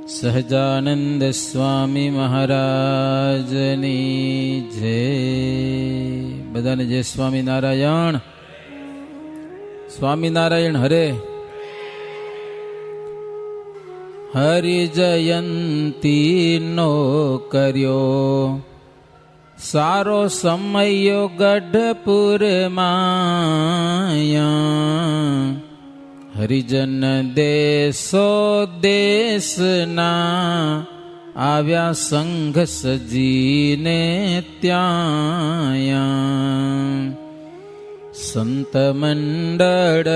સહજાનંદ સ્વામી મહારાજની જય. બધાને જય સ્વામિનારાયણ. સ્વામિનારાયણ હરે. હરિ જયંતી નો કર્યો સારો સમયો ગઢપુર માયા. હરિજન દેશો દેશના આવ્યા સંઘ સજીને ત્યાં. સંત મંડળ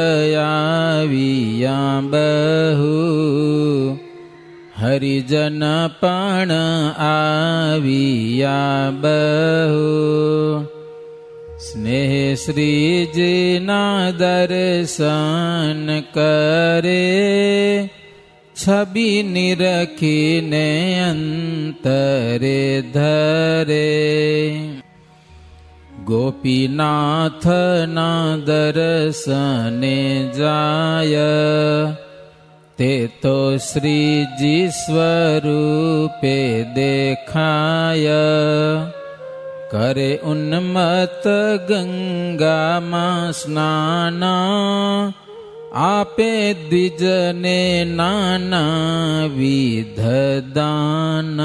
આવ્યા બહુ હરિજન પણ આવ્યા બહુ. સ્નેહ શ્રીજીના દર્શન કરે છબી નિરખીને અંતરે ધરે. ગોપીનાથના દર્શને જાય તે તો શ્રીજી સ્વરૂપે દેખાય. કરે ઉન્મત્ત ગંગામાં સ્નાન આપે દ્વિજને નાના વિધ દાન.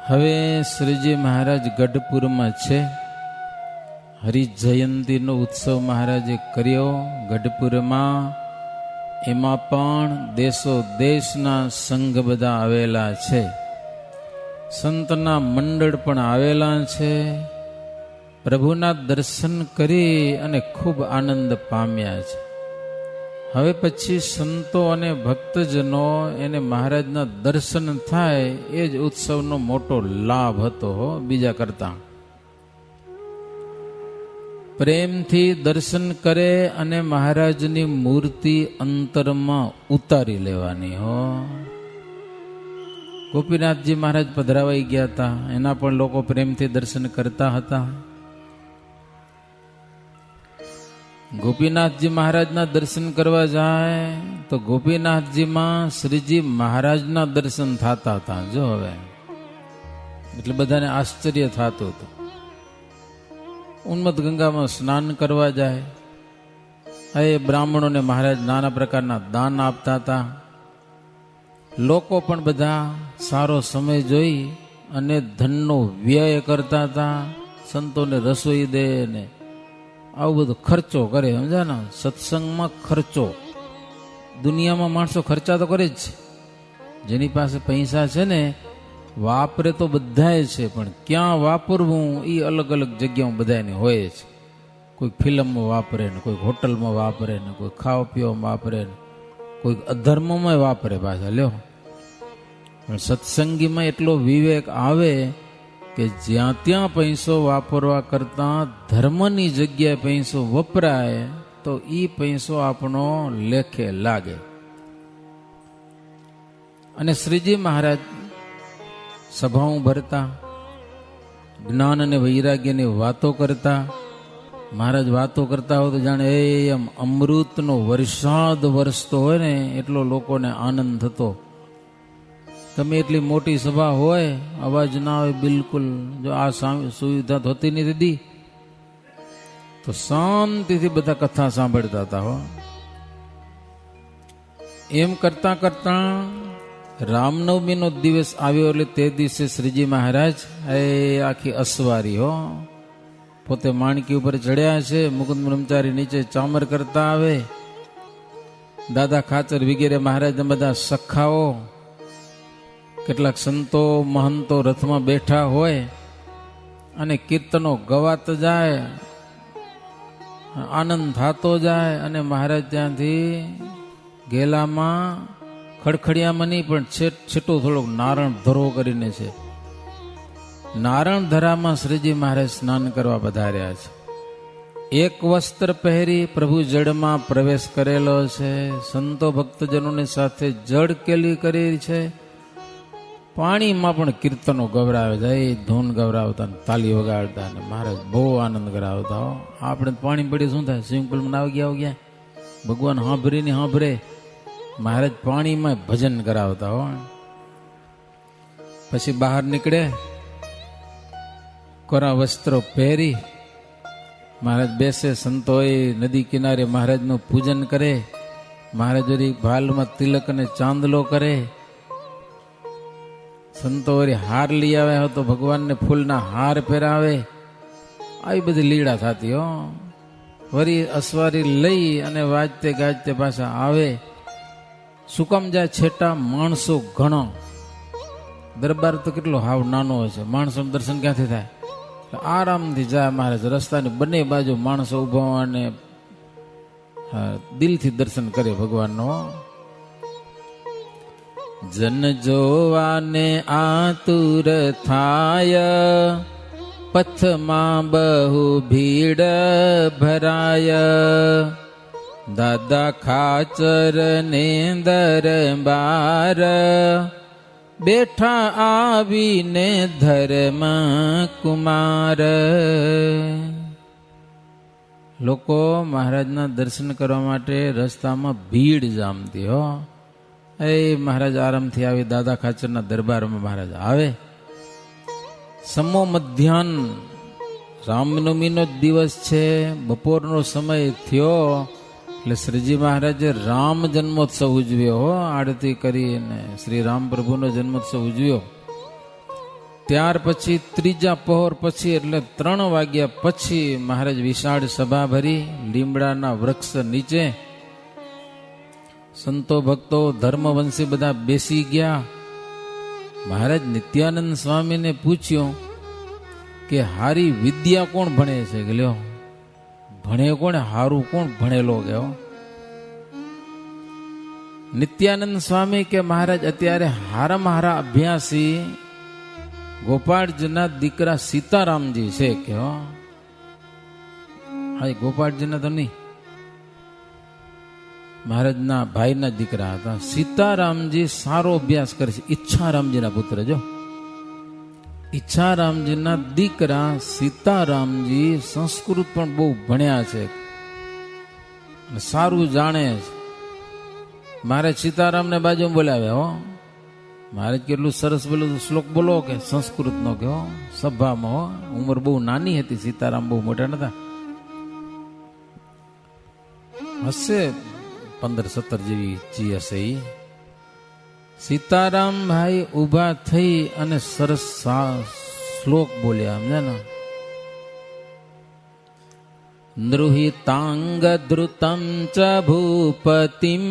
હવે શ્રીજી મહારાજ ગઢપુરમાં છે. હરિજયંતીનો ઉત્સવ મહારાજે કર્યો ગઢપુરમાં. એમાં પણ દેશો દેશના સંઘ બધા આવેલા છે. સંતના મંડળ પણ આવેલા છે. પ્રભુના દર્શન કરી અને ખૂબ આનંદ પામ્યા છે. હવે પછી સંતો અને ભક્તજનો એને મહારાજના દર્શન થાય એ જ ઉત્સવનો મોટો લાભ હતો બીજા કરતા. પ્રેમથી દર્શન કરે અને મહારાજની મૂર્તિ અંતરમાં ઉતારી લેવાની હો. ગોપીનાથજી મહારાજ પધરાવાઈ ગયા હતા, એના પણ લોકો પ્રેમથી દર્શન કરતા હતા. ગોપીનાથજી મહારાજના દર્શન કરવા જાય તો ગોપીનાથજીમાં શ્રીજી મહારાજના દર્શન થતા હતા. જો હવે એટલે બધાને આશ્ચર્ય થતું હતું. ઉન્મત્ત ગંગામાં સ્નાન કરવા જાય, એ બ્રાહ્મણોને મહારાજ નાના પ્રકારના દાન આપતા હતા. લોકો પણ બધા સારો સમય જોઈ અને ધનનો વ્યય કરતા હતા. સંતોને રસોઈ દે ને આવું બધું ખર્ચો કરે. સમજા ને, સત્સંગમાં ખર્ચો. દુનિયામાં માણસો ખર્ચા તો કરે જ છે. જેની પાસે પૈસા છે ને વાપરે તો બધાય છે, પણ ક્યાં વાપરવું એ અલગ અલગ જગ્યામાં બધાને હોય છે. કોઈ ફિલ્મમાં વાપરે ને, કોઈ હોટલમાં વાપરે ને, કોઈ ખાવા પીવામાં વાપરે ને, કોઈ અધર્મમાં વાપરે પાછા. લ્યો, પણ સત્સંગીમાં એટલો વિવેક આવે કે જ્યાં ત્યાં પૈસો વાપરવા કરતા ધર્મની જગ્યાએ પૈસો વપરાય તો એ પૈસો આપણો લેખે લાગે. અને શ્રીજી મહારાજ સભાઓ ભરતા, જ્ઞાન અને વૈરાગ્યની વાતો કરતા. મહારાજ વાતો કરતા હોય તો જાણે એમ અમૃતનો વરસાદ વરસતો હોય ને એટલો લોકોને આનંદ થતો. તમે એટલી મોટી સભા હોય, અવાજ ના આવે બિલકુલ. જો આ સુવિધા હોતી નથી દી તો શાંતિથી બધા કથા સાંભળતા હતા હો. એમ કરતા કરતા રામનવમીનો દિવસ આવ્યો એટલે તે દિવસે શ્રીજી મહારાજ આખી અસવારી હો પોતે માણકી ઉપર ચડ્યા છે. મુકુંદ બ્રહ્મચારી નીચે ચામર કરતા આવે. દાદા ખાચર વગેરે મહારાજના બધા સખાઓ, કેટલાક સંતો મહંતો રથમાં બેઠા હોય અને કીર્તનો ગવાત જાય, આનંદ થતો જાય. અને મહારાજ ત્યાંથી ગેલામાં ખડખડિયામાં નહીં પણ છેટો થોડોક નારણ ધરો કરીને છે, નારણ ધરામાં શ્રીજી મહારાજ સ્નાન કરવા પધાર્યા છે. એક વસ્ત્ર પહેરી પ્રભુ જળમાં પ્રવેશ કરેલો છે. સંતો ભક્તજનોની સાથે જળ કેલી કરી છે. પાણીમાં પણ કીર્તનો ગવરાવે છે, ધૂન ગવરાવતા તાલી વગાડતા અને મહારાજ બહુ આનંદ કરાવતા. આપણે પાણી પડી શું થાય, સ્વિમિંગ પુલમાં આવી ગયા ભગવાન સાંભળીને સાંભળે મહારાજ પાણીમાં ભજન કરાવતા હો. પછી બહાર નીકળે, કોરા વસ્ત્રો પહેરી મહારાજ બેસે. સંતોએ નદી કિનારે મહારાજનું પૂજન કરે. મહારાજ વળી ભાલમાં તિલક અને ચાંદલો કરે. સંતો વળી હાર લઈ આવે તો ભગવાનને ફૂલના હાર પહેરાવે. આવી બધી લીલા થતી હો. વળી અસવારી લઈ અને વાજતે ગાજતે પાછા આવે. શું કામ જાય છેટા? માણસો ઘણો. દરબાર તો કેટલો હાવ નાનો હોય છે, માણસો દર્શન ક્યાંથી થાય? આરામથી જાય મહારાજ. રસ્તાની બંને બાજુ માણસો ઉભા અને દિલથી દર્શન કરે ભગવાનનો. જન જોવાને આતુર થાય, પથમાં બહુ ભીડ ભરાય. દાદા ખાચર ને દરબાર, બેઠા આવીને ધર્મ કુમાર. લોકો મહારાજના દર્શન કરવા માટે રસ્તામાં ભીડ જામતી હો. એ મહારાજ આરામથી આવી દાદા ખાચરના દરબારમાં મહારાજ આવે. સમો મધ્યાહન, રામનવમીનો દિવસ છે, બપોરનો સમય થયો એટલે શ્રીજી મહારાજે રામ જન્મોત્સવ ઉજવ્યો હો. આરતી કરીને શ્રી રામ પ્રભુનો જન્મોત્સવ ઉજવ્યો. ત્યાર પછી ત્રીજા પહોર પછી એટલે 3 વાગ્યા પછી મહારાજ વિશાળ સભા ભરી લીમડાના વૃક્ષ નીચે. સંતો ભક્તો ધર્મવંશી બધા બેસી ગયા. મહારાજ નિત્યાનંદ સ્વામીને પૂછ્યું કે હારી વિદ્યા કોણ ભણે છે? કે લ્યો ભણે કોણ? હારું કોણ ભણેલો? ગયો નિત્યાનંદ સ્વામી કે મહારાજ અત્યારે હારામાં હારા અભ્યાસી ગોપાળજીના દીકરા સીતારામજી છે. કે હા, ગોપાળજીના તો નહીં, મહારાજના ભાઈના દીકરા હતા. સીતારામજી સારો અભ્યાસ કરે છે. ઈચ્છારામજીના પુત્ર, જો ઈચ્છારામજીના દીકરા સીતારામજી સંસ્કૃત પણ બહુ ભણ્યા છે, સારું જાણે છે. મહારાજ સીતારામને બાજુમાં બોલાવ્યા હો. મહારાજ કેટલું સરસ બોલો, શ્લોક બોલો કે સંસ્કૃતનો કે હો સભામાં. હો ઉંમર બહુ નાની હતી, સીતારામ બહુ મોટા નતા, હશે 15-17 જેવી જી હશે. સીતારામ ભાઈ ઉભા થઈ અને સરસ શ્લોક બોલ્યા. સમજ્યા? નૃહિતાંગ ધૃતમ ચ ભૂપતિમ,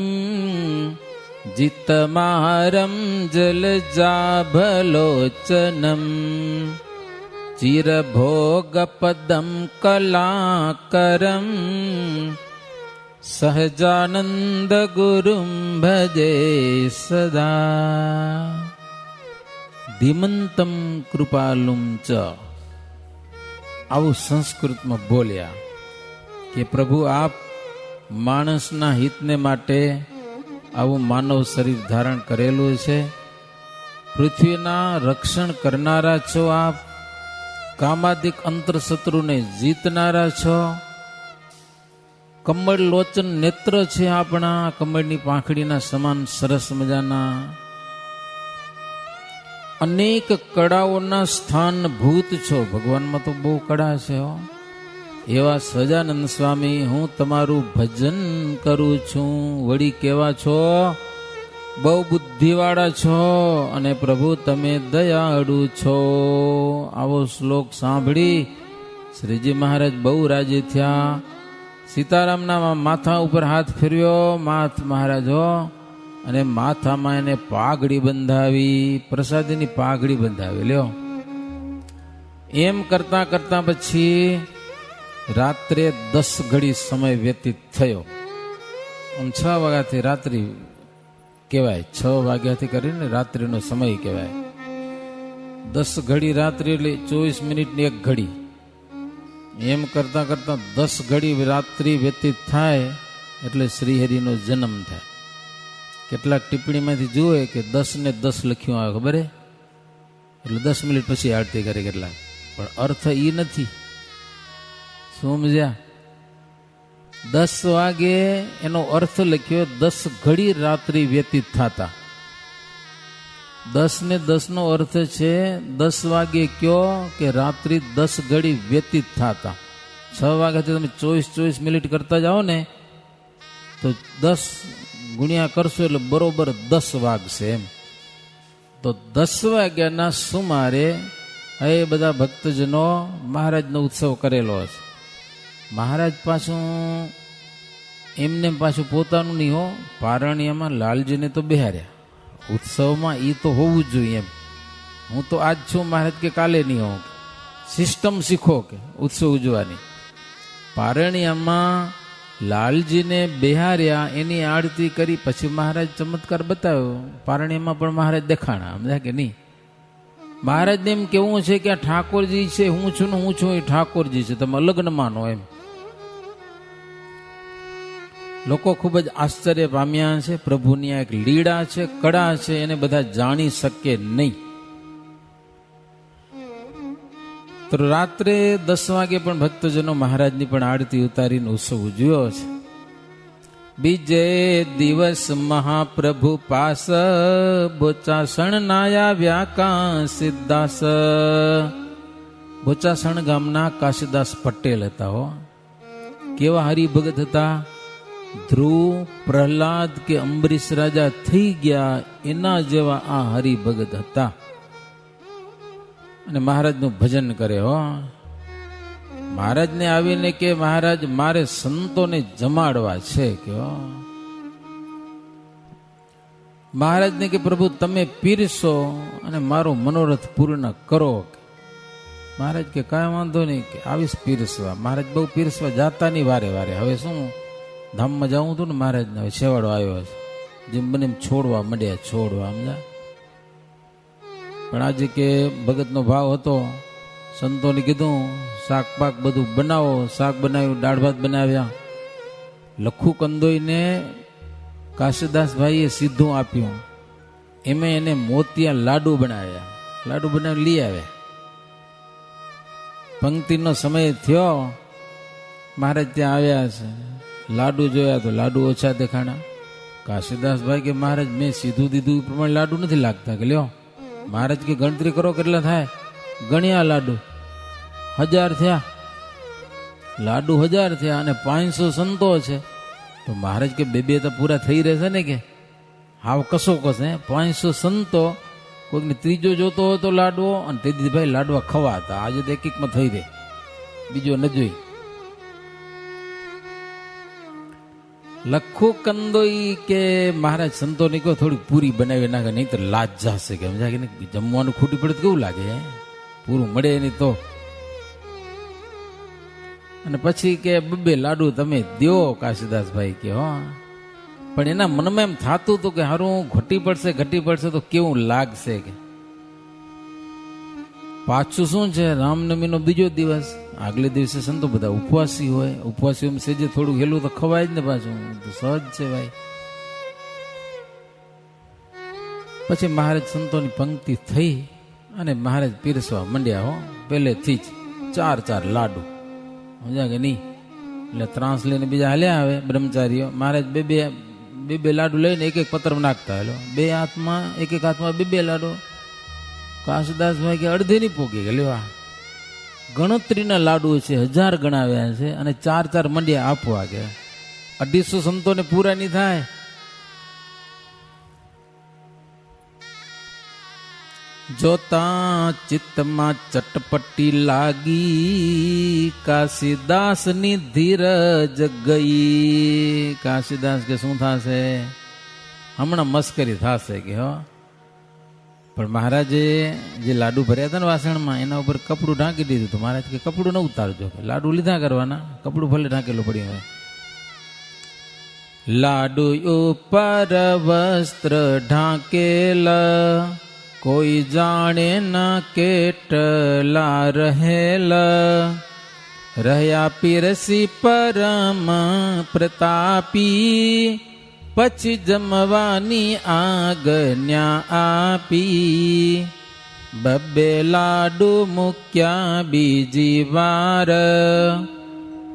જીતમારમ જલજાભલોચનમ, ચિરભોગપદમ કલાકરમ, સહજાનંદ ગુરુમ ભજે સદા. ધીમંતમ કૃપાલુમ ચ, આવું સંસ્કૃતમાં બોલ્યા કે પ્રભુ આપ માણસના હિતને માટે આવું માનવ શરીર ધારણ કરેલું છે. પૃથ્વીના રક્ષણ કરનારા છો આપ, કામાદિક અંતરશત્રુને જીતનારા છો. કમળ લોચન નેત્ર છે આપણા, કમળની પાંખડીના સમાન સરસ મજાના. અનેક કળાઓના સ્થાન ભૂત છો. ભગવાનમાં તો બહુ કળા છે હો. એવા સહજાનંદ સ્વામી હું તમારું ભજન કરું છું. વળી કેવા છો? બહુ બુદ્ધિવાળા છો અને પ્રભુ તમે દયાળુ છો. આવો શ્લોક સાંભળી શ્રીજી મહારાજ બહુ રાજી થયા. સીતારામના માથા ઉપર હાથ ફેરવ્યો મહારાજ હો, અને માથામાં એને પાઘડી બંધાવી, પ્રસાદીની પાઘડી બંધાવી. લ્યો એમ કરતા કરતા પછી રાત્રે 10 ઘડી સમય વ્યતીત થયો. આમ 6 વાગ્યાથી રાત્રિ કહેવાય, 6 વાગ્યાથી કરીને રાત્રિનો સમય કહેવાય. 10 ઘડી રાત્રિ એટલે 24 મિનિટની 1 ઘડી. એમ કરતા કરતા 10 ઘડી રાત્રિ વ્યતીત થાય એટલે શ્રીહરિનો જન્મ થાય. કેટલાક ટિપ્પણીમાંથી જુએ કે 10 ને 10 લખ્યું આવે, ખબર હે? એટલે 10 મિનિટ પછી આરતી કરે કેટલાક, પણ અર્થ એ નથી. સમજ્યા? 10 વાગે એનો અર્થ લખ્યો 10 ઘડી રાત્રિ વ્યતીત થતા. 10 ને 10 નો અર્થ છે 10 વાગે કયો કે રાત્રિ 10 ઘડી વ્યતીત થતા. 6 વાગ્યાથી તમે 24 મિનિટ કરતા જાઓ ને તો 10 ગુણ્યા કરશો એટલે બરોબર 10 વાગશે એમ. તો 10 વાગ્યાના સુમારે એ બધા ભક્તજનો મહારાજનો ઉત્સવ કરેલો હશે. મહારાજ પાછું એમને પાછું પોતાનું નહીં હો, પારણિયામાં લાલજીને તો બેહાર્યા. ઉત્સવમાં એ તો હોવું જ જોઈએ એમ. હું તો આજ છું મહારાજ કે કાલે નહીં હોઉં. સિસ્ટમ શીખો કે ઉત્સવ ઉજવાની. પારણિયામાં લાલજીને બેહાર્યા, એની આરતી કરી, પછી મહારાજ ચમત્કાર બતાવ્યો. પારણિયામાં પણ મહારાજ દેખાણા, સમજ્યા કે નહીં? મહારાજને એમ કેવું છે કે આ ઠાકોરજી છે, હું છું ને હું છું એ ઠાકોરજી છે, તમે અલગ ન માનો એમ. લોકો ખૂબ જ આશ્ચર્ય પામ્યા છે. પ્રભુની આ એક લીળા છે, કળા છે, એને બધા જાણી શકે નહીં. તો રાત્રે 10 વાગે પણ ભક્તજનો મહારાજની પણ આરતી ઉતારીને ઉત્સવ ઉજવ્યો છે. બીજે દિવસ મહાપ્રભુ પાસ બોચાસણ નાયા વ્યાકા સિદ્ધાસ. બોચાસણ ગામના કાશીદાસ પટેલ હતા હો. કેવા હરિભગત હતા. ધ્રુવ, પ્રહલાદ કે અંબરીશ રાજા થઈ ગયા એના જેવા આ હરિભગત હતા. અને મહારાજનું ભજન કરે હો. મહારાજને આવીને કે મહારાજ મારે સંતોને જમાડવા છે કે મહારાજને કે પ્રભુ તમે પીરસો અને મારો મનોરથ પૂર્ણ કરો. મહારાજ કે કાંઈ વાંધો નહીં કે આવીશ પીરસવા. મહારાજ બહુ પીરસવા જાતા નહીં વારે વારે. હવે શું ધામમાં જાઉં હતું ને મહારાજને હવે છેવાડો આવ્યો છે, જેમ બને એમ છોડવા માંડ્યા, છોડવા સમજા. પણ આજે કે ભગતનો ભાવ હતો, સંતોને કીધું શાક પાક બધું બનાવો. શાક બનાવ્યું, દાળ ભાત બનાવ્યા. લખુ કંદોઈને કાશીદાસભાઈએ સીધું આપ્યું. એમાં એને મોતિયા લાડુ બનાવ્યા. લાડુ બનાવી લઈ આવ્યા. પંક્તિનો સમય થયો, મહારાજ ત્યાં આવ્યા છે. લાડુ જોયા તો લાડુ ઓછા દેખાણા. કાશીદાસભાઈ કે મહારાજ મેં સીધું દીધું એ પ્રમાણે લાડુ નથી લાગતા. કે લ્યો મહારાજ કે ગણતરી કરો કેટલા થાય. ગણ્યા લાડુ 1000 થયા. લાડુ 1000 થયા અને 500 સંતો છે. તો મહારાજ કે બે તો પૂરા થઈ રહેશે ને કે હાવ કસો કસે 500 સંતો. કોઈકને ત્રીજો જોતો હોય તો લાડવો, અને તે દીધી ભાઈ લાડવા ખવાતા. આજે તો એક થઈ રહે, બીજો ન જોઈ. લખુ કંદોઈ કે મહારાજ સંતોને કહો થોડી પૂરી બનાવી નાખે, નહીં તો લાજ જશે કે સમજા કે જમવાનું ખૂટી પડે તો કેવું લાગે, પૂરું મળે નહીં તો. અને પછી કે બબ્બે લાડુ તમે દો કાશીદાસભાઈ કે હો. પણ એના મનમાં એમ થતું હતું કે હારું ઘટી પડશે તો કેવું લાગશે કે. પાછું શું છે, રામનવમીનો બીજો દિવસ. આગલે દિવસે સંતો બધા ઉપવાસી હોય. ઉપવાસીઓ સેજે થોડું હેલું તો ખવાય જ ને, પાછું તો સહજ છે ભાઈ. પછી મહારાજ સંતોની પંક્તિ થઈ અને મહારાજ પીરસવા મંડ્યા હો. પહેલેથી જ 4 લાડુ, સમજ્યા કે નહીં? એટલે ત્રાસ લઈને બીજા હાલ્યા આવે બ્રહ્મચારીઓ. મહારાજ બે લાડુ લઈને એક પત્ર નાખતા. હેલો બે હાથમાં એક હાથમાં બે લાડુ. કાશીદાસભાઈ કે અડધે નહીં પોગી ગયા. લેવા ગણતરીના લાડુ છે, 1000 ગણાવ્યા છે અને 4 મંડિયા આપવા ગયા. 250 સંતોને પૂરા નહીં થાય. જોતા ચિત્તમાં ચટપટી લાગી, કાશીદાસની ધીરજ ગઈ. કાશીદાસ કે શું થશે, હમણાં મસ્કરી થશે કે હો. પણ મહારાજે જે લાડુ ભર્યા હતા ને વાસણમાં, એના ઉપર કપડું ઢાંકી દીધું હતું. મહારાજ કે કપડું ન ઉતારજો, લાડુ લીધા કરવાના, કપડું ભલે ઢાંકેલું પડ્યું હોય. લાડુ ઉપર વસ્ત્ર ઢાંકેલા, કોઈ જાણે ના કેટલા રહેલા. રહ્યા પીરસી પરમ પ્રતાપી, પછી જમવાની આજ્ઞા આપી. બબ્બે લાડુ મૂક્યા બીજી વાર,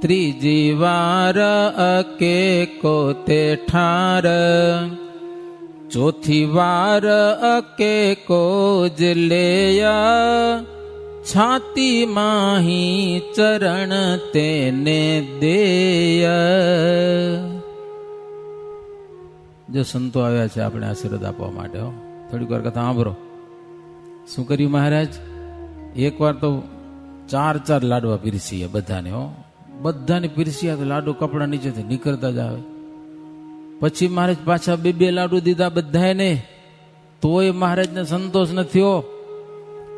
ત્રીજી વાર અકે કો તે ઠાર, ચોથી વાર અકે કો જ લેયા, છાતી માહી ચરણ તેને દેય. જો સંતો આવ્યા છે આપણે આશીર્વાદ આપવા માટે. થોડીક વાર કથા સાંભળો. શું કર્યું મહારાજ? એક વાર તો 4 લાડવા પીરસીએ બધાને. બધાને પીરસ્યા તો લાડુ કપડા નીચેથી નીકળતા જ આવે. પછી મહારાજ પાછા 2 લાડુ દીધા બધાને, તોય મહારાજને સંતોષ ન થયો.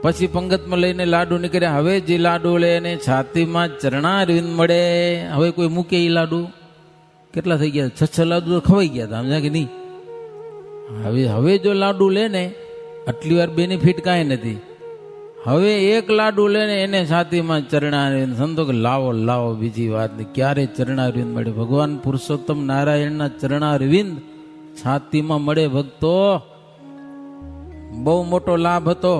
પછી પંગતમાં લઈને લાડુ નીકળ્યા. હવે જે લાડુ લે એને છાતીમાં ચરણારવિંદ મળે. હવે કોઈ મૂકે એ લાડુ કેટલા થઈ ગયા? 6 લાડુ તો ખવાઈ ગયા હતા, સમજ્યા કે નહીં? હવે જો લાડુ લે ને આટલી વાર બેનિફિટ કાંઈ નથી. હવે 1 લાડુ લે ને એને છાતીમાં ચરણારવિંદ. સંતો કે લાવો લાવો, બીજી વાત નહીં. ક્યારે ચરણારવિંદ મળે? ભગવાન પુરુષોત્તમ નારાયણના ચરણારવિંદ છાતીમાં મળે ભક્તો. બહુ મોટો લાભ હતો.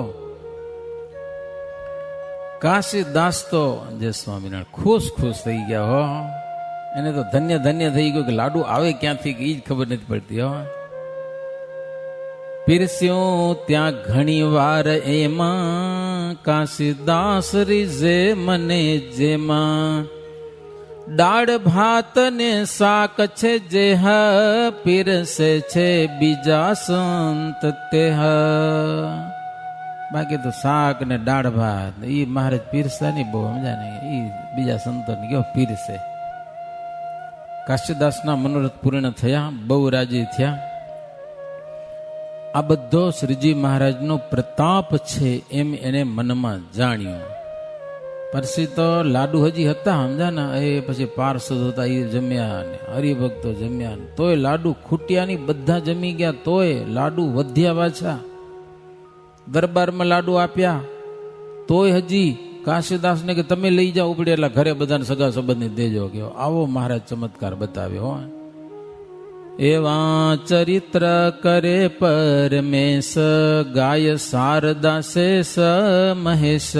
કાશીદાસ તો જય સ્વામિનારાયણ ખુશ થઈ ગયા. હો, એને તો ધન્ય થઈ ગયો કે લાડુ આવે ક્યાંથી એ જ ખબર નથી પડતી. હો, પીરસ્યું ત્યાં ઘણી વાર એમાં, કાશીદાસ રીઝે મને જેમાં. દાળ ભાત ને શાક છે જે પીરસે છે બીજા સંત તે. બાકી તો શાક ને દાળ ભાત એ મહારાજ પીરસતા નહીં બહુ, સમજા ને? એ બીજા સંતો ને કેવો પીરસે. કાશીદાસના મનોરથ પૂર્ણ થયા, બહુ રાજી થયા. આ બધો શ્રીજી મહારાજનો પ્રતાપ છે એમ એને મનમાં જાણ્યું. પછી તો લાડુ હજી હતા, સમજા ને? એ પછી પાર્ષદ હતા એ જમ્યા ને હરિભક્તો જમ્યા ને, તોય લાડુ ખૂટ્યા નહીં. બધા જમી ગયા તોય લાડુ વધ્યા પાછા. દરબારમાં લાડુ આપ્યા તોય હજી કાશીદાસ ને કે તમે લઈ જાઓ ઉપડે, એટલે ઘરે બધાને સગા સંબંધી દેજો. કે આવો મહારાજ ચમત્કાર બતાવ્યો. એવા ચરિત્ર કરે પરમેશ, ગાય શારદા શેષ મહેશ.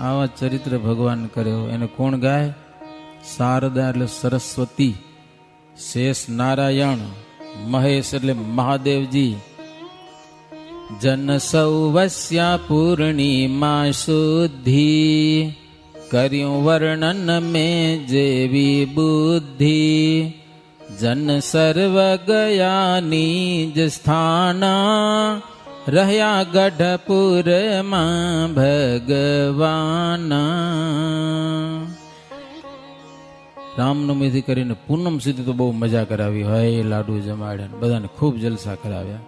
આવા ચરિત્ર ભગવાન કર્યો. એને કોણ ગાય? શારદા એટલે સરસ્વતી, શેષ નારાયણ, મહેશ એટલે મહાદેવજી. જન સૌવસ્યા પૂર્ણિમા શુદ્ધિ, કર્યું વર્ણન મેં જેવી બુદ્ધિ. જન સર્વ ગયા નિજ સ્થાના, રહ્યા ગઢપુરમાં ભગવાના. રામનવમીથી કરીને પૂનમ સુધી તો બહુ મજા કરાવી હોય. લાડુ જમાડ્યા, બધાને ખૂબ જલસા કરાવ્યા.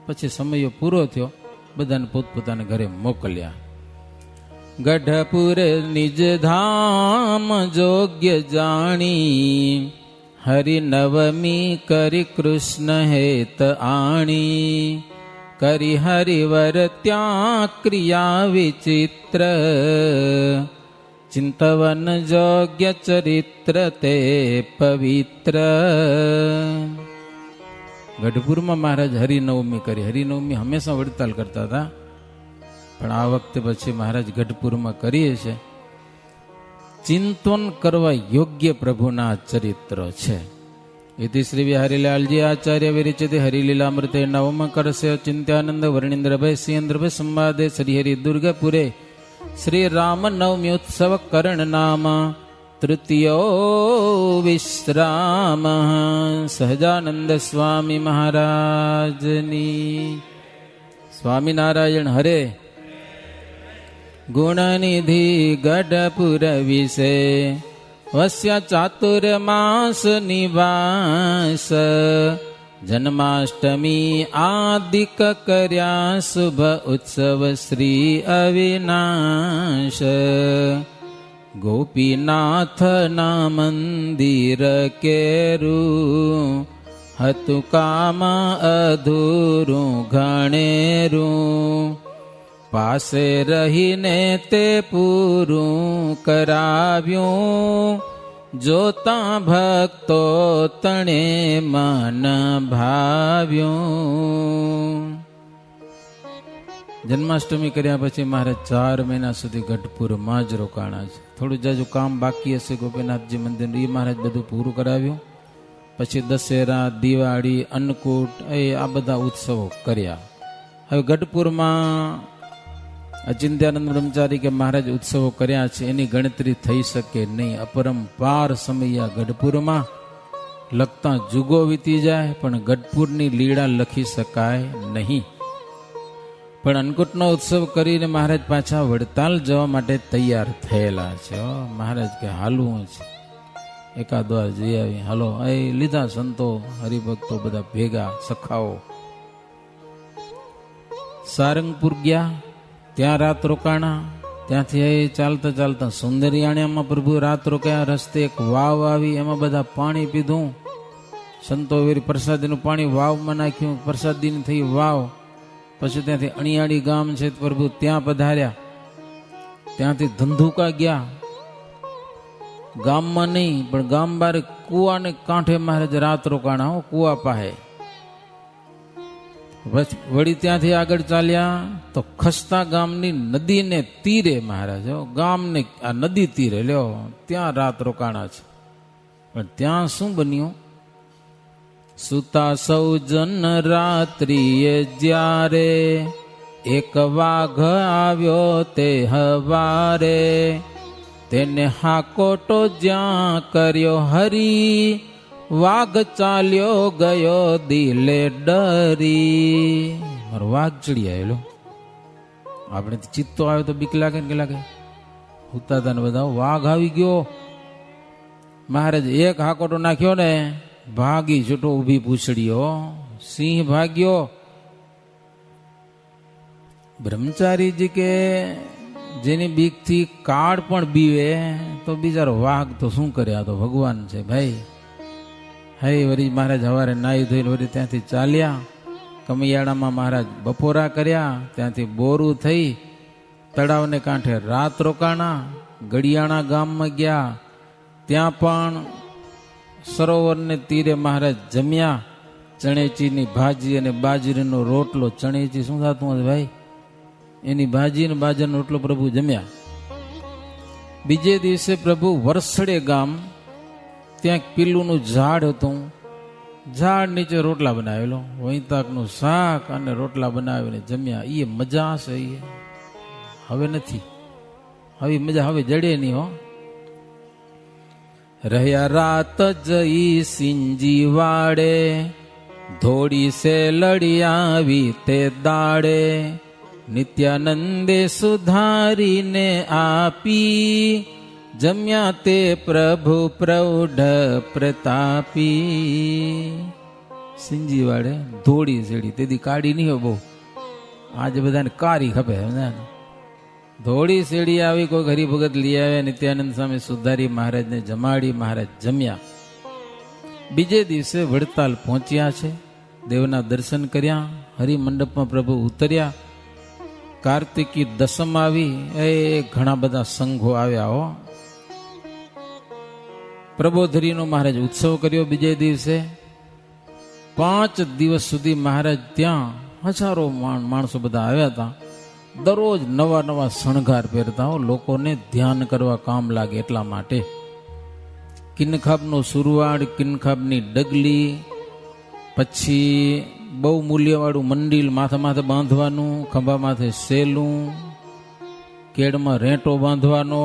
પછી સમયો પૂરો થયો, બધાને પોતપોતાના ઘરે મોકલ્યા. ગઢપુર નિજ ધામ જોગ્ય જાણી, હરિ નવમી કરી કૃષ્ણ હેત આણી. કરી હરિવર ત્યાં ક્રિયા વિચિત્ર, ચિંતવન જોગ્ય ચરિત્ર તે પવિત્ર. ગઢપુરમાં મહારાજ હરિનવમી કરી. હરિનવમી હંમેશા વડતાલ કરતા હતા, પણ આ વખતે પછી મહારાજ ગઢપુરમાં કરીએ છે. ચિંતન કરવા યોગ્ય પ્રભુના ચરિત્ર છે. ઇતિ શ્રી વિહારીલાલજી આચાર્ય વિરચિત હરિલીલામૃતે નવમ કરશે ચિંત્યાનંદ વર્ણિન્દ્રભય સિંદ્રભય સંવાદે શ્રી હરિ દુર્ગપુરે શ્રી રામ નવમી ઉત્સવ કરણ નામ તૃતીયો વિશ્રામ. સહજાનંદ સ્વામી મહારાજની. સ્વામિનારાયણ હરે. ગુણનિધિ ગઢપુર વિશે, વસ્યા ચાતુર્માસ નિવાસ. જન્માષ્ટમી આદિક કર્યા શુભ ઉત્સવ શ્રી અવિનાશ. ગોપીનાથના મંદિર કેરું, હતું કામ અધૂરું ઘણેરું. પાસે રહીને તે પૂરું કરાવ્યું, જોતા ભક્તો તણે મન ભાવ્યું. જન્માષ્ટમી કર્યા પછી મહારાજ 4 મહિના સુધી ગઢપુરમાં જ રોકાણા છે. થોડું જાજુ કામ બાકી હશે ગોપીનાથજી મંદિરનું, એ મહારાજ બધું પૂરું કરાવ્યું. પછી દશેરા, દિવાળી, અન્નકૂટ આ બધા ઉત્સવો કર્યા. હવે ગઢપુરમાં અચિંત્યાનંદ બ્રહ્મચારી કે મહારાજ ઉત્સવો કર્યા છે એની ગણતરી થઈ શકે નહીં. અપરંપાર સમય ગઢપુરમાં લખતા જુગો વીતી જાય પણ ગઢપુરની લીળા લખી શકાય નહીં. પણ અન્નકૂટનો ઉત્સવ કરીને મહારાજ પાછા વડતાલ જવા માટે તૈયાર થયેલા છે. મહારાજ કે હાલવું છે, એકાદ વાર જઈ આવી. હાલો લીધા સંતો હરિભક્તો બધા ભેગા સખાઓ. સારંગપુર ગયા, ત્યાં રાત રોકાણા. ત્યાંથી ચાલતા ચાલતા સુંદરિયાણામાં પ્રભુ રાત રોકાયા. રસ્તે એક વાવ આવી, એમાં બધા પાણી પીધું. સંતો વેરી પ્રસાદીનું પાણી વાવમાં નાખ્યું, પ્રસાદીની થઈ વાવ. પછી ત્યાંથી અણિયાળી ગામ છે પ્રભુ ત્યાં પધાર્યા. ત્યાંથી ધંધુકા ગયા, ગામમાં નહીં પણ ગામ બારે કુવાને કાંઠે મહારાજ રાત રોકાણા. કુવા પાસે વળી ત્યાંથી આગળ ચાલ્યા તો ખસ્તા ગામની નદીને તીરે મહારાજ, ગામને આ નદી તીરે લ્યો ત્યાં રાત રોકાણા છે. પણ ત્યાં શું બન્યું? સુતા સૌ જન રાત્રિએ જ્યારે એક વાઘ આવ્યો તે હવારે, તેને હાકોટો જ્યાં કર્યો હરી, વાઘ ચાલ્યો ગયો દિલે ડરી. મારો વાઘ ચડી આવેલો. આપણે ચિત્તો આવ્યો તો બીક લાગે ને કે લાગે? ઉતા હતા ને બધા, વાઘ આવી ગયો. મહારાજ એક હાકોટો નાખ્યો ને ભાગી છૂટો ઊભી પૂછડીઓ. સિંહ ભાગ્યો. બ્રહ્મચારીજી કે જેની બીકથી કાળ પણ બીવે તો બિચારો વાઘ તો શું કરે? આ તો ભગવાન છે ભાઈ. હે વળી મહારાજ હવારે નાહી ધોઈને વળી ત્યાંથી ચાલ્યા. કમિયાળામાં મહારાજ બપોરા કર્યા. ત્યાંથી બોરું થઈ તળાવને કાંઠે રાત રોકાણા. ગડિયાણા ગામમાં ગયા, ત્યાં પણ સરોવરને તીરે મહારાજ જમ્યા. ચણેચીની ભાજી અને બાજરીનો રોટલો. ચણેચી શું થતું હશે ભાઈ? એની ભાજી અને બાજરાનો રોટલો પ્રભુ જમ્યા. બીજે દિવસે પ્રભુ વરસડે ગામ, ત્યાં પીલુંનું ઝાડ હતું. ઝાડ નીચે રોટલા બનાવેલો, વૈતાકનું શાક અને રોટલા બનાવીને જમ્યા. એ મજા છે, એ હવે નથી. હવે મજા હવે જડે નહીં હો. રહ્યા રાત જઈ સિંજી વાડે, ધોડી સે લડી આવી તે દાડે, નિત્યાનંદે સુધારીને આપી, જમ્યા તે પ્રભુ પ્રૌઢ પ્રતાપી. સિંજી વાડે ધોળી સેડી, તેથી કાઢી નહીં બહુ, આજે બધાને કારી ખપે. ધોળી શેડી આવી, કોઈ હરિભગત લઈ આવ્યા. નિત્યાનંદ સ્વામી સુધારી મહારાજને જમાડી, મહારાજ જમ્યા. બીજે દિવસે વડતાલ પહોંચ્યા છે. દેવના દર્શન કર્યા. હરિમંડપમાં પ્રભુ ઉતર્યા. કાર્તિકી દસમ આવી, ઘણા બધા સંઘો આવ્યા હો. પ્રબોધરીનો મહારાજ ઉત્સવ કર્યો. બીજે દિવસે 5 દિવસ સુધી મહારાજ ત્યાં હજારો માણસો બધા આવ્યા હતા. દરરોજ નવા નવા શણગાર પહેરતા હો, લોકોને ધ્યાન કરવા કામ લાગે એટલા માટે. કિનખાબનો સુરવાડ, કિનખાબની ડગલી, પછી બહુ મૂલ્યવાળું મંડીલ માથે માથે બાંધવાનું, ખંભા માથે સેલું, કેડમાં રેંટો બાંધવાનો.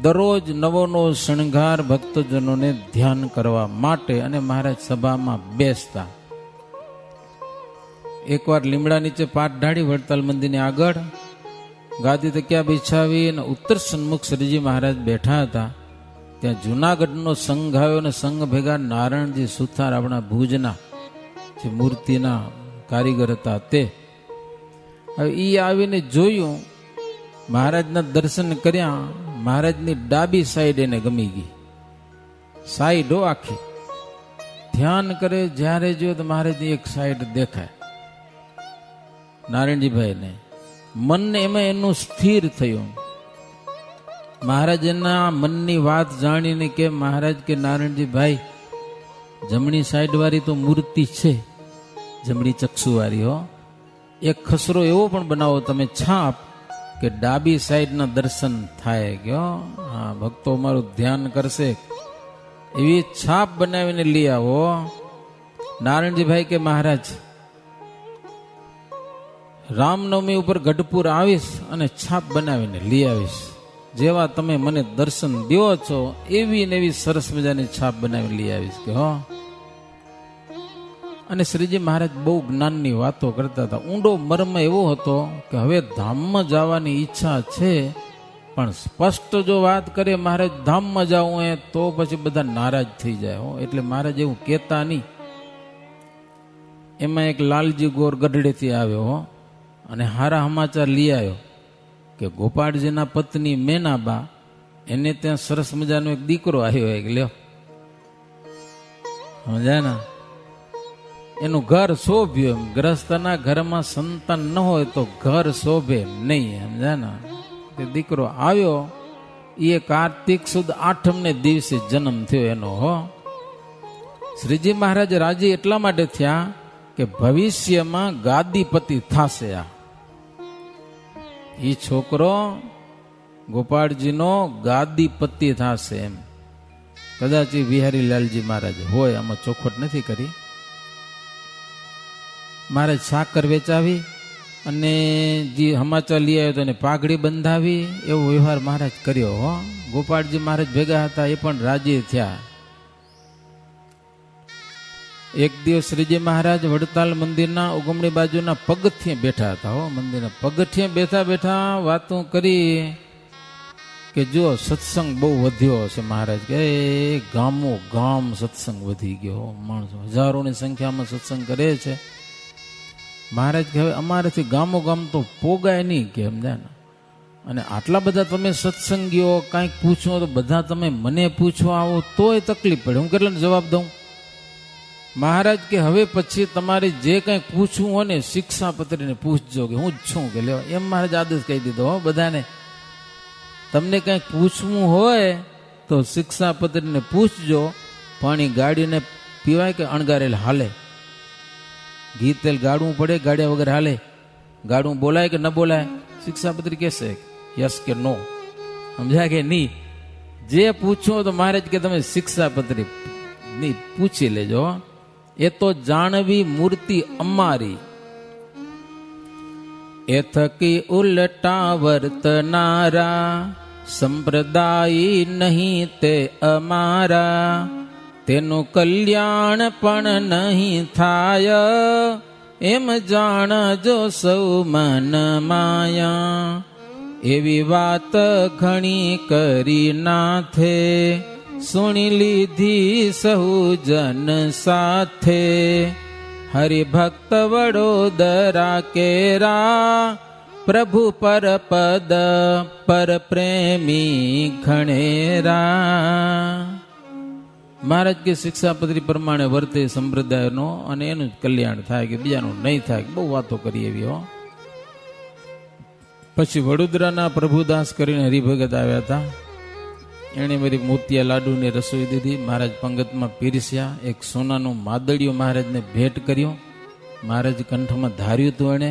દરરોજ નવો નવો શણગાર ભક્તજનોને ધ્યાન કરવા માટે. અને મહારાજ સભામાં બેસતા. એકવાર લીમડા નીચે પાટ ઢાળી વડતાલ મંદિરની આગળ ગાદી તકિયા બિછાવી અને ઉત્તર સન્મુખ શ્રીજી મહારાજ બેઠા હતા. ત્યાં જુનાગઢનો સંઘ આવ્યો અને સંઘ ભેગા નારાયણજી સુથાર, આપણા ભુજના જે મૂર્તિના કારીગર હતા તે. હવે એ આવીને જોયું, મહારાજના દર્શન કર્યા. મહારાજની ડાબી સાઈડ એને ગમી ગઈ, સાઈડો આખી. ધ્યાન કરે, જ્યારે જોયો તો મહારાજની એક સાઈડ દેખાય. નારાયણજીભાઈને મનને એમાં એનું સ્થિર થયું. મહારાજ એના મનની વાત જાણીને કે મહારાજ કે નારાયણજીભાઈ, જમણી સાઈડ વાળી તો મૂર્તિ છે, જમણી ચક્ષુવાળી હો, એક ખસરો એવો પણ બનાવો તમે છાપ કે ડાબી સાઈડના દર્શન થાય ગયો. હા, ભક્તો મારું ધ્યાન કરશે. એવી છાપ બનાવીને લઈ આવો. નારાયણજીભાઈ કે મહારાજ રામનવમી ઉપર ગઢપુર આવીશ અને છાપ બનાવીને લઈ આવીશ. જેવા તમે મને દર્શન દો છો એવી ને એવી સરસ મજાની છાપ બનાવીને લઈ આવીશ કે હો. અને શ્રીજી મહારાજ બહુ જ્ઞાનની વાતો કરતા હતા. ઊંડો મર્મ એવો હતો કે હવે ધામમાં જવાની ઈચ્છા છે, પણ સ્પષ્ટ જો વાત કરે મહારાજ ધામમાં જાવું એ તો પછી બધા નારાજ થઈ જાય હો. એટલે મહારાજ એવું કહેતા નહીં. એમાં એક લાલજી ગોર ગઢડેથી આવ્યો હો અને હારા સમાચાર લઈ આવ્યો કે ગોપાળજીના પત્ની મેનાબા એને ત્યાં સરસ મજાનો એક દીકરો આવ્યો. એક લ્યો સમજાય ને, એનું ઘર શોભ્યું. એમ ગ્રસ્તના ઘરમાં સંતાન ન હોય તો ઘર શોભે નહીં. સમજાય ને, તે દીકરો આવ્યો. એ કાર્તિક સુદ 8 દિવસે જન્મ થયો એનો હો. શ્રીજી મહારાજ રાજી એટલા માટે થયા કે ભવિષ્યમાં ગાદીપતિ થશે. એ છોકરો ગોપાળજીનો ગાદીપતિ થશે એમ. કદાચ વિહારી લાલજી મહારાજ હોય, આમાં ચોખવટ નથી કરી. મહારાજ સાકર વેચાવી અને જે સમાચાર લઈ આવ્યો તો એને પાઘડી બંધાવી, એવો વ્યવહાર મહારાજ કર્યો હો. ગોપાળજી મહારાજ ભેગા હતા, એ પણ રાજી થયા. એક દિવસ શ્રીજી મહારાજ વડતાલ મંદિરના ઉગમણી બાજુના પગથિયે બેઠા હતા હો. મંદિરના પગથિયે બેઠા બેઠા વાતો કરી કે જો સત્સંગ બહુ વધ્યો છે. મહારાજ કે ગામો ગામ સત્સંગ વધી ગયો. માણસો હજારોની સંખ્યામાં સત્સંગ કરે છે. મહારાજ કે હવે અમારેથી ગામો ગામ તો પોગાય નહીં કે સમજ્યા ને. અને આટલા બધા તમે સત્સંગીઓ કાંઈક પૂછો તો બધા તમે મને પૂછવા આવો તોય તકલીફ પડે. હું કેટલાને જવાબ દઉં? મહારાજ કે હવે પછી તમારે જે કંઈ પૂછવું હોય ને શિક્ષાપત્રીને પૂછજો કે હું જ છું કે લેવા. એમ મહારાજ આદેશ કહી દીધો હો બધાને. તમને કંઈક પૂછવું હોય તો શિક્ષાપત્રીને પૂછજો. પાણી ગાડીને પીવાય કે અણગારેલ હાલે? ઘી તેલ ગાળવું પડે, ગાડ્યા વગર હાલે? ગાડવું બોલાય કે ન બોલાય? શિક્ષાપત્રી કહેશે યસ કે નો. સમજાય કે નહીં? જે પૂછો તો મહારાજ કે તમે શિક્ષાપત્રી નહીં પૂછી લેજો. એ તો જાણવી મૂર્તિ અમારી, એ થકી ઉલટા વર્તનારા સંપ્રદાય નહીં તે અમારા. તેનું કલ્યાણ પણ નહીં થાય, એમ જાણજો સૌ મન માયા. એવી વાત ઘણી કરી નાથે, સુણી લીધી સહુ જન સાથે. હરિભક્ત વડોદરા કેરા, પ્રભુ પર પદ પર પ્રેમી ઘણેરા. મહારાજ કે શિક્ષાપત્રી પ્રમાણે વર્તે સંપ્રદાયનો અને એનું જ કલ્યાણ થાય કે બીજાનું નહીં થાય. બહુ વાતો કરી એવી હો. પછી વડોદરાના પ્રભુદાસ કરીને હરિભગત આવ્યા હતા. એણે મારી મોતિયા લાડુની રસોઈ દીધી. મહારાજ પંગતમાં પીરસ્યા. એક સોનાનું માદળિયું મહારાજને ભેટ કર્યો. મહારાજ કંઠમાં ધાર્યું હતું. એણે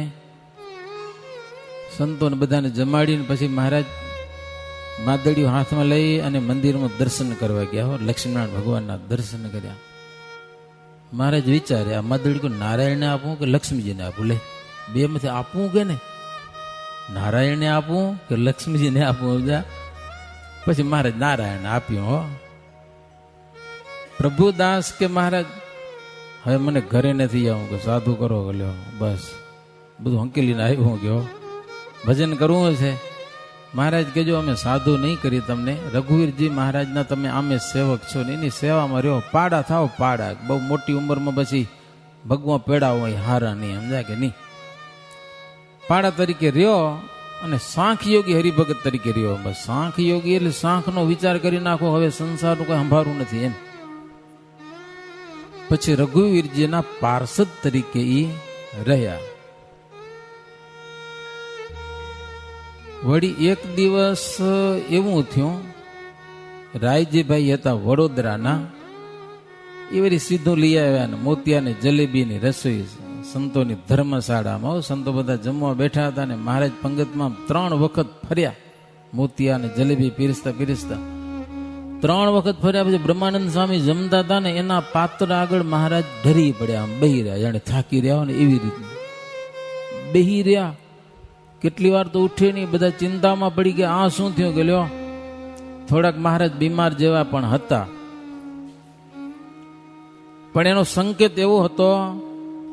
સંતોને બધાને જમાડીને પછી મહારાજ માદળિયું હાથમાં લઈ અને મંદિરમાં દર્શન કરવા ગયા હો. લક્ષ્મીનારાયણ ભગવાનના દર્શન કર્યા. મહારાજ વિચારે આ માદળિયું નારાયણને આપું કે લક્ષ્મીજીને આપું? લે, બે માંથી આપવું કે ને? નારાયણને આપું કે લક્ષ્મીજીને આપું? જા. પછી મહારાજ નારાયણ આપ્યું હો. પ્રભુદાસ કે મહારાજ હવે મને ઘરે નથી આવું કે સાધુ કરો કે લ્યો બસ બધું હંકેલીને આવ્યું ગયો. ભજન કરવું છે. મહારાજ કહેજો અમે સાધુ નહીં કરી તમને. રઘુવીરજી મહારાજના તમે આમે સેવક છો ને એની સેવામાં રહ્યો. પાડા થાવ પાડા. બહુ મોટી ઉંમરમાં પછી ભગવાન પેડા હોય હારા નહીં. સમજાય કે નહીં? પાડા તરીકે રહ્યો અને સાંખ યોગી હરિભગત તરીકે રહ્યો. બસ સાંખ યોગી એટલે સાંખનો વિચાર કરી નાખો હવે સંસારનું કોઈ સંભાળવું નથી એમ. પછી રઘુવીરજીના પાર્ષદ તરીકે એ રહ્યા. વળી એક દિવસ એવું થયું, રાયજીભાઈ હતા વડોદરાના. એ વળી સીધું લઈ આવ્યા ને મોતિયા ને જલેબીની રસોઈ સંતોની ધર્મશાળામાં. સંતો બધા જમવા બેઠા હતા ને મહારાજ પંગતમાં 3 વખત ફર્યા, મોતિયા અને જલેબી પીરસતા પીરસતા 3 વખત ફર્યા. પછી બ્રહ્માનંદ સ્વામી જમતા હતા ને એના પાત્ર આગળ મહારાજ ઢરી પડ્યા, આમ બેહી રહ્યા, જાણે થાકી રહ્યા હોય ને એવી રીતે બેહી રહ્યા. કેટલી વાર તો ઉઠે નહીં, બધા ચિંતામાં પડી ગયા, આ શું થયું? કે લ્યો થોડાક મહારાજ બીમાર જેવા પણ હતા, પણ એનો સંકેત એવો હતો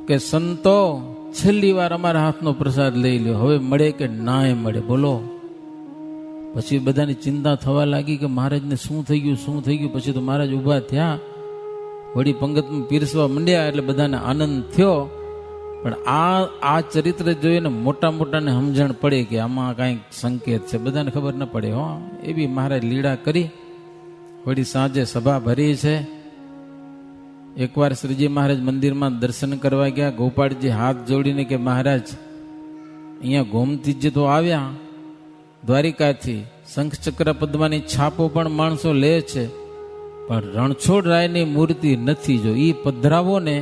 કે સંતો છેલ્લી વાર અમારા હાથનો પ્રસાદ લઈ લ્યો, હવે મળે કે ના મળે બોલો. પછી બધાની ચિંતા થવા લાગી કે મહારાજને શું થઈ ગયું, શું થઈ ગયું. પછી તો મહારાજ ઊભા થયા, વળી પંગતમાં પીરસવા માંડ્યા, એટલે બધાને આનંદ થયો. પણ આ ચરિત્ર જોઈને મોટા મોટાને સમજણ પડે કે આમાં કાંઈક સંકેત છે, બધાને ખબર ન પડે. હો એવી મહારાજ લીલા કરી. વળી સાંજે સભા ભરી છે. એકવાર શ્રીજી મહારાજ મંદિરમાં દર્શન કરવા ગયા. ગોપાળજી હાથ જોડીને કે મહારાજ અહીંયા ગોમતીજી તો આવ્યા દ્વારિકાથી, શંખચક્ર પદ્માની છાપો પણ માણસો લે છે, પણ રણછોડરાયની મૂર્તિ નથી. જો એ પધરાવો ને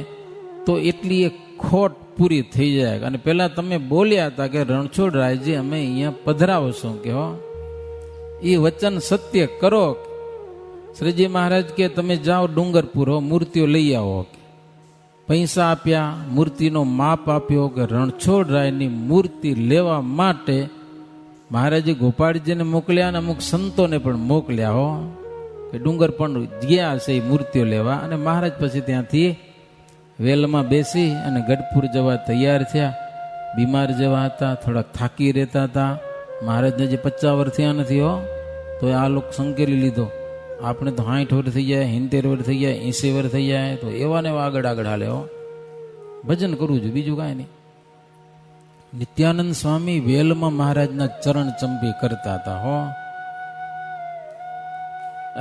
તો એટલી એક ખોટ પૂરી થઈ જાય. અને પેલા તમે બોલ્યા હતા કે રણછોડરાયજી અમે અહીંયા પધરાવશું, કે હો એ વચન સત્ય કરો. શ્રીજી મહારાજ કે તમે જાઓ ડુંગરપુર, હો મૂર્તિઓ લઈ આવો. પૈસા આપ્યા, મૂર્તિનો માપ આપ્યો કે રણછોડરાયની મૂર્તિ લેવા માટે મહારાજે ગોપાળજીને મોકલ્યા અને અમુક સંતોને પણ મોકલ્યા. હો કે ડુંગર પણ ગયા છે એ મૂર્તિઓ લેવા. અને મહારાજ પછી ત્યાંથી વેલમાં બેસી અને ગઢપુર જવા તૈયાર થયા. બીમાર જેવા હતા, થોડાક થાકી રહેતા હતા. મહારાજને જે 50 વર્ષ થયા નથી, હો તો આ લોકો સંકેલી લીધો. આપણે તો 60 વર્ષ થઈ જાય, 70 વર્ષ થઈ જાય, 80 વર્ષ થઈ જાય, તો એવા ને એવા આગળ આગળ હાલે. હો ભજન કરવું જોઈએ, બીજું કાંઈ નહીં. નિત્યાનંદ સ્વામી વેલમાં મહારાજના ચરણ ચંપી કરતા હતા. હો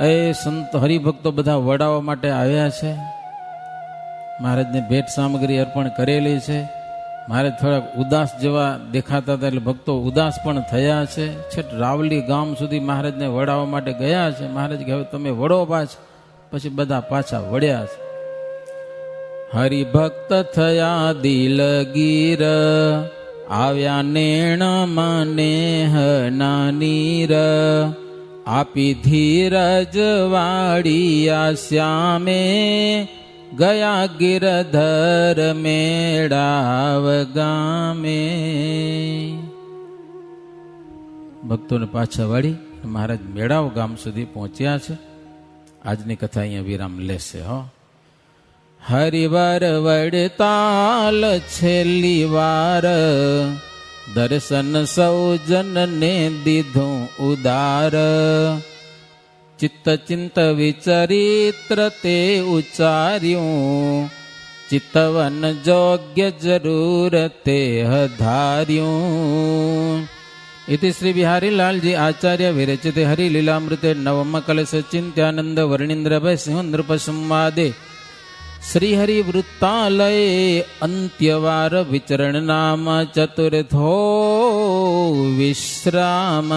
એ સંત હરિભક્તો બધા વડાવા માટે આવ્યા છે. મહારાજને ભેટ સામગ્રી અર્પણ કરેલી છે. મહારાજ થોડાક ઉદાસ જેવા દેખાતા હતા, એટલે ભક્તો ઉદાસ પણ થયા છે. છેટ રાવલી ગામ સુધી મહારાજને વડાવવા માટે ગયા છે. મહારાજ કહે તમે વડો પાછ. પછી બધા પાછા વળ્યા છે. હરિભક્ત થયા દિલગીર, આવ્યા નેણમાં નેહ નાનીર, આપી ધીરજ વાળિયા શ્યામે, ગયા ગિરધર મેળાવ ગામે. ભક્તોને પાછા વાળી મહારાજ મેળાવ ગામ સુધી પહોંચ્યા છે. આજની કથા અહીંયા વિરામ લેશે. હો હરિવાર વડતાલ છેલ્લી વાર, દર્શન સૌજનને દીધું ઉદાર, ચિત્ત ચિંત વિચરિત્ર તે ઉચ્ચાર્યું, ચિત્તવન જોગ્ય જરૂર તે ધાર્યું. इति श्री बिहारीलालजी आचार्य विरचिते हरिलीलामृते नवम कलश चिंत्यानंद वर्णींद्र भय सिंह नृप संवादे श्रीहरि वृत्तालये अंत्यवार विचरण नाम चतुर्थो विश्राम.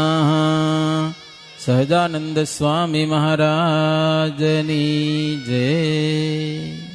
सहजानंद स्वामी महाराजनी जय.